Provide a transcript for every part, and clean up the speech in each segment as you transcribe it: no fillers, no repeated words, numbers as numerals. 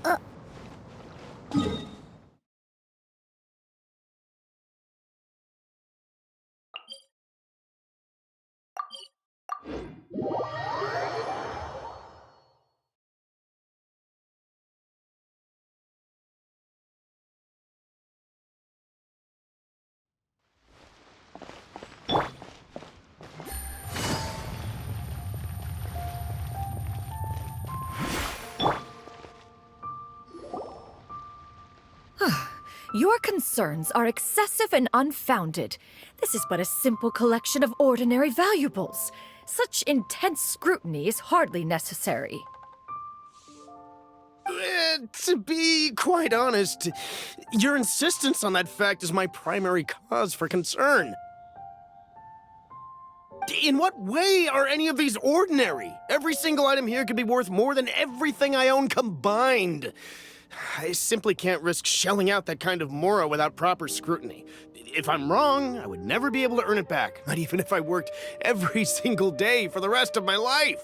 Uh... Your concerns are excessive and unfounded. This is but a simple collection of ordinary valuables. Such intense scrutiny is hardly necessary. To be quite honest, your insistence on that fact is my primary cause for concern. In what way are any of these ordinary? Every single item here could be worth more than everything I own combined. I simply can't risk shelling out that kind of mora without proper scrutiny. If I'm wrong, I would never be able to earn it back, not even if I worked every single day for the rest of my life.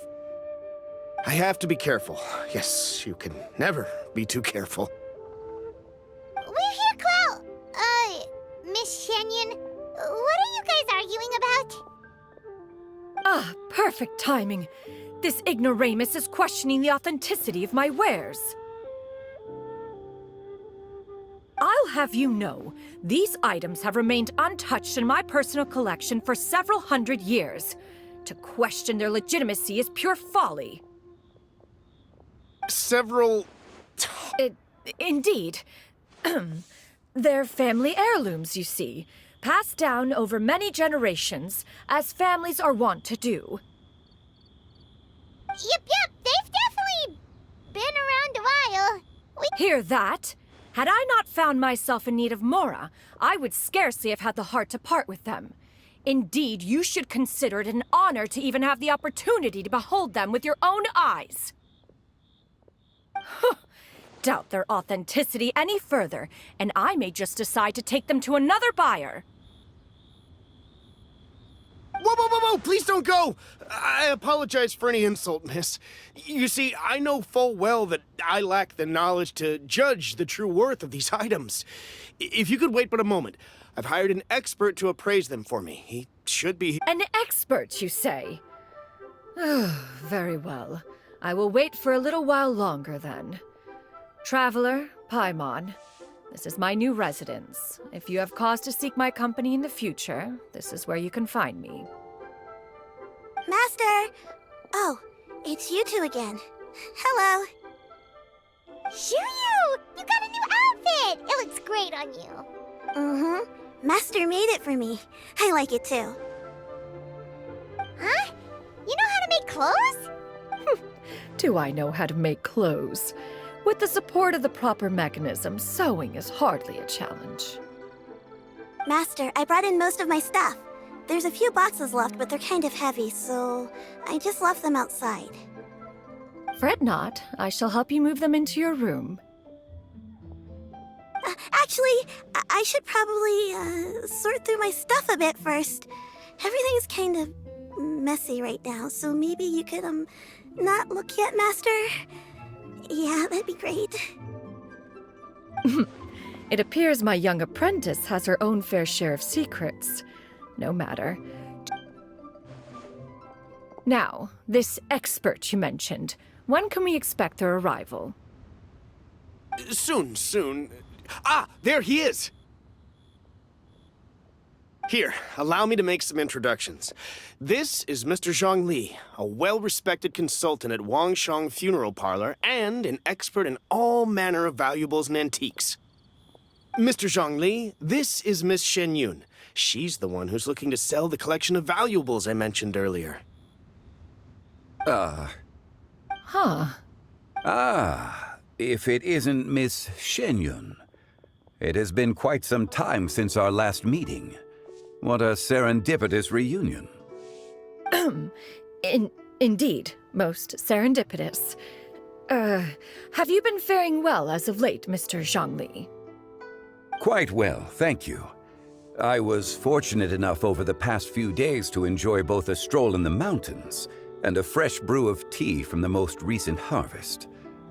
I have to be careful. Yes, you can never be too careful. We're here, Clow. Miss Xianyun, what are you guys arguing about? Ah, perfect timing. This ignoramus is questioning the authenticity of my wares. I'll have you know, these items have remained untouched in my personal collection for several hundred years. To question their legitimacy is pure folly. Indeed. They're family heirlooms, you see, passed down over many generations, as families are wont to do. Yep, they've definitely been around a while. Hear that? Had I not found myself in need of mora, I would scarcely have had the heart to part with them. Indeed, you should consider it an honor to even have the opportunity to behold them with your own eyes. Doubt their authenticity any further, and I may just decide to take them to another buyer. Whoa! Please don't go! I apologize for any insult, miss. You see, I know full well that I lack the knowledge to judge the true worth of these items. If you could wait but a moment, I've hired an expert to appraise them for me. He should be... An expert, you say? Very well. I will wait for a little while longer, then. Traveler, Paimon, this is my new residence. If you have cause to seek my company in the future, this is where you can find me. Master! Oh, it's you two again. Hello. Xianyun! You got a new outfit! It looks great on you. Mm-hmm. Master made it for me. I like it too. Huh? You know how to make clothes? Do I know how to make clothes? With the support of the proper mechanism, sewing is hardly a challenge. Master, I brought in most of my stuff. There's a few boxes left, but they're kind of heavy, so I just left them outside. Fret not. I shall help you move them into your room. Actually, I should probably sort through my stuff a bit first. Everything's kind of messy right now, so maybe you could, not look yet, Master? Yeah, that'd be great. It appears my young apprentice has her own fair share of secrets. No matter. Now, this expert you mentioned, when can we expect their arrival? Soon. Ah, there he is! Here, allow me to make some introductions. This is Mr. Zhongli, a well-respected consultant at Wangshang Funeral Parlor and an expert in all manner of valuables and antiques. Mr. Zhongli, this is Miss Xianyun. She's the one who's looking to sell the collection of valuables I mentioned earlier. If it isn't Miss Xianyun. It has been quite some time since our last meeting. What a serendipitous reunion. Indeed, most serendipitous. Have you been faring well as of late, Mr. Zhongli? Quite well, thank you. I was fortunate enough over the past few days to enjoy both a stroll in the mountains and a fresh brew of tea from the most recent harvest.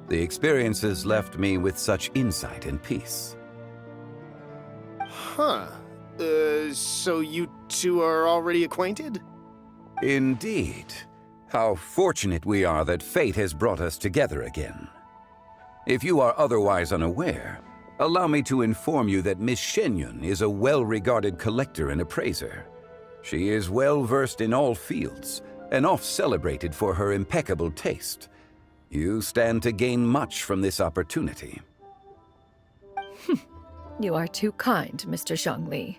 The experiences left me with such insight and peace. Huh. So you two are already acquainted? Indeed. How fortunate we are that fate has brought us together again. If you are otherwise unaware, allow me to inform you that Miss Xianyun is a well-regarded collector and appraiser. She is well-versed in all fields, and oft-celebrated for her impeccable taste. You stand to gain much from this opportunity. You are too kind, Mr. Zhongli.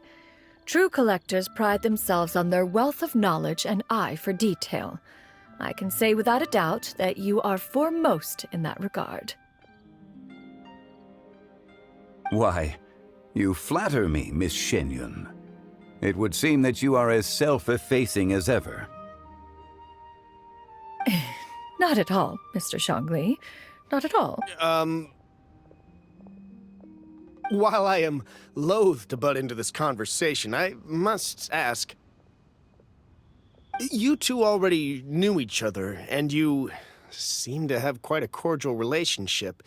True collectors pride themselves on their wealth of knowledge and eye for detail. I can say without a doubt that you are foremost in that regard. Why, you flatter me, Miss Xianyun. It would seem that you are as self-effacing as ever. Not at all, Mr. Zhongli. Not at all. While I am loath to butt into this conversation, I must ask... You two already knew each other, and you seem to have quite a cordial relationship.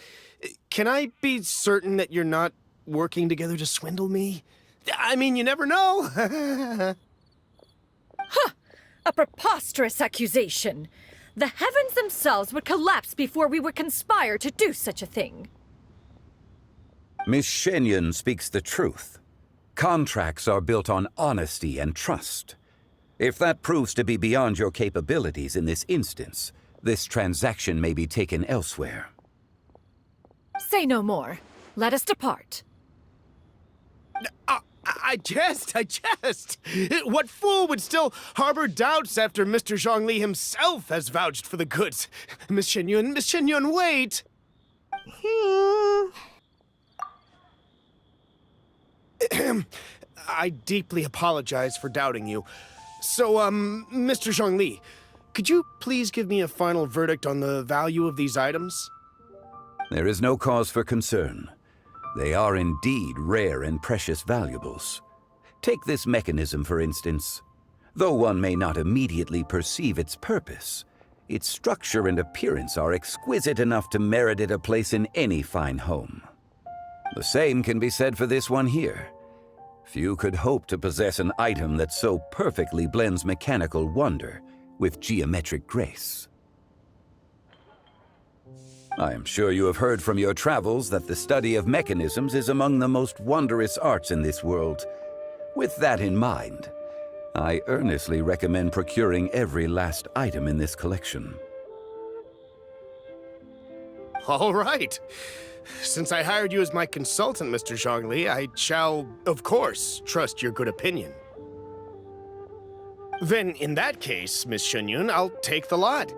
Can I be certain that you're not working together to swindle me? I mean, you never know. A preposterous accusation! The heavens themselves would collapse before we would conspire to do such a thing. Miss Xianyun speaks the truth. Contracts are built on honesty and trust. If that proves to be beyond your capabilities in this instance, this transaction may be taken elsewhere. Say no more. Let us depart. I jest. What fool would still harbor doubts after Mr. Zhongli himself has vouched for the goods? Miss Xianyun, wait! I deeply apologize for doubting you. So, Mr. Zhongli, could you please give me a final verdict on the value of these items? There is no cause for concern. They are indeed rare and precious valuables. Take this mechanism, for instance. Though one may not immediately perceive its purpose, its structure and appearance are exquisite enough to merit it a place in any fine home. The same can be said for this one here. Few could hope to possess an item that so perfectly blends mechanical wonder with geometric grace. I am sure you have heard from your travels that the study of mechanisms is among the most wondrous arts in this world. With that in mind, I earnestly recommend procuring every last item in this collection. All right. Since I hired you as my consultant, Mr. Zhongli, I shall, of course, trust your good opinion. Then, in that case, Miss Xianyun, I'll take the lot.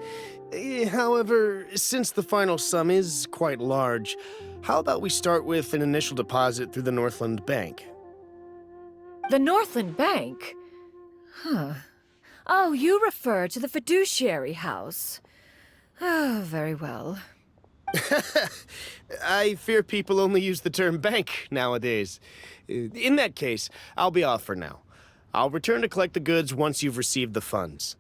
However, since the final sum is quite large, how about we start with an initial deposit through the Northland Bank? The Northland Bank? Huh. Oh, you refer to the fiduciary house. Oh, very well. I fear people only use the term bank nowadays. In that case, I'll be off for now. I'll return to collect the goods once you've received the funds.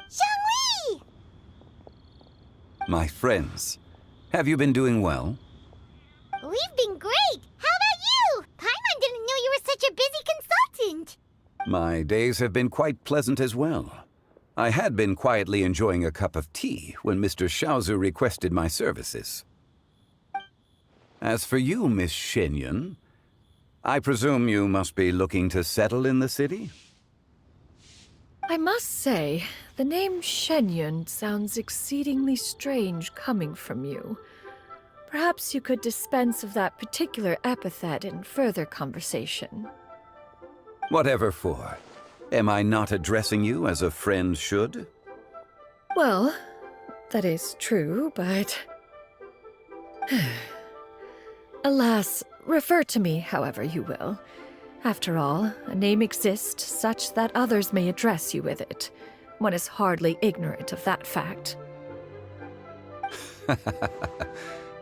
Xiangli! My friends, have you been doing well? We've been great! How about you? Paimon didn't know you were such a busy consultant! My days have been quite pleasant as well. I had been quietly enjoying a cup of tea when Mr. Xiaozu requested my services. As for you, Miss Xianyun, I presume you must be looking to settle in the city? I must say, the name Xianyun sounds exceedingly strange coming from you. Perhaps you could dispense of that particular epithet in further conversation. Whatever for. Am I not addressing you as a friend should? Well, that is true, but... Alas, refer to me however you will. After all, a name exists such that others may address you with it. One is hardly ignorant of that fact.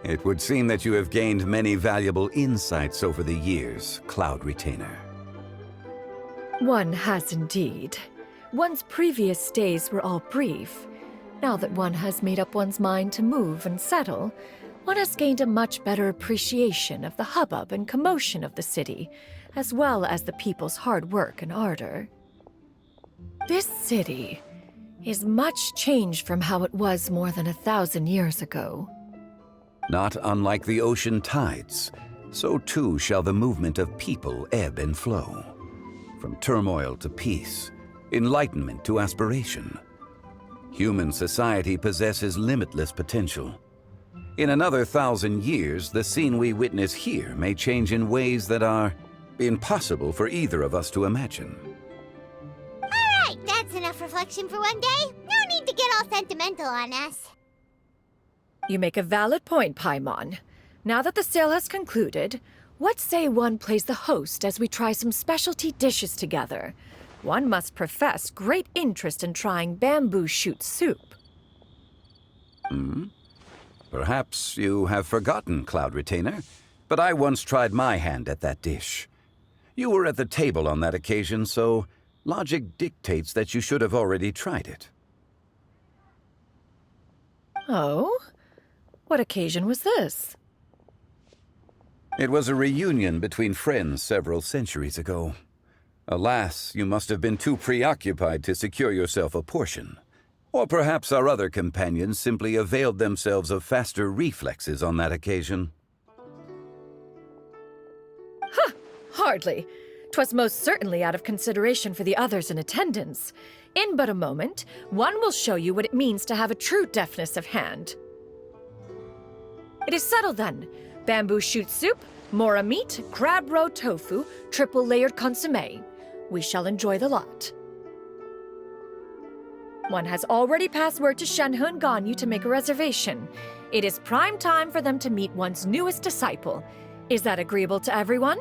It would seem that you have gained many valuable insights over the years, Cloud Retainer. One has indeed. One's previous days were all brief. Now that one has made up one's mind to move and settle, one has gained a much better appreciation of the hubbub and commotion of the city, as well as the people's hard work and ardor. This city is much changed from how it was more than 1,000 years ago. Not unlike the ocean tides, so too shall the movement of people ebb and flow. From turmoil to peace, enlightenment to aspiration. Human society possesses limitless potential. In another 1,000 years, the scene we witness here may change in ways that are impossible for either of us to imagine. Alright, that's enough reflection for one day. No need to get all sentimental on us. You make a valid point, Paimon. Now that the sale has concluded, what say one plays the host as we try some specialty dishes together? One must profess great interest in trying bamboo shoot soup. Perhaps you have forgotten, Cloud Retainer, but I once tried my hand at that dish. You were at the table on that occasion, so logic dictates that you should have already tried it. Oh? What occasion was this? It was a reunion between friends several centuries ago. Alas, you must have been too preoccupied to secure yourself a portion. Or perhaps our other companions simply availed themselves of faster reflexes on that occasion. Hardly. 'Twas most certainly out of consideration for the others in attendance. In but a moment, one will show you what it means to have a true deftness of hand. It is settled then. Bamboo shoot soup, mora meat, crab roe tofu, triple-layered consommé. We shall enjoy the lot. One has already passed word to Xianyun Ganyu to make a reservation. It is prime time for them to meet one's newest disciple. Is that agreeable to everyone?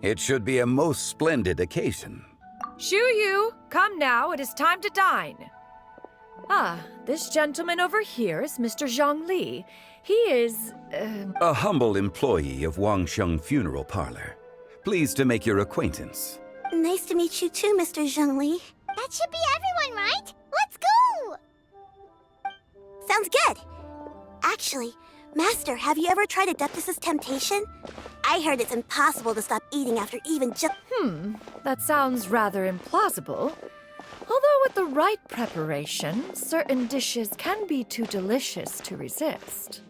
It should be a most splendid occasion. Yu, come now, it is time to dine. This gentleman over here is Mr. Zhang Li. He is, A humble employee of Wangsheng Funeral Parlor. Pleased to make your acquaintance. Nice to meet you too, Mr. Zhengli. That should be everyone, right? Let's go! Sounds good. Actually, Master, have you ever tried Adeptus' temptation? I heard it's impossible to stop eating after even just... That sounds rather implausible. Although with the right preparation, certain dishes can be too delicious to resist.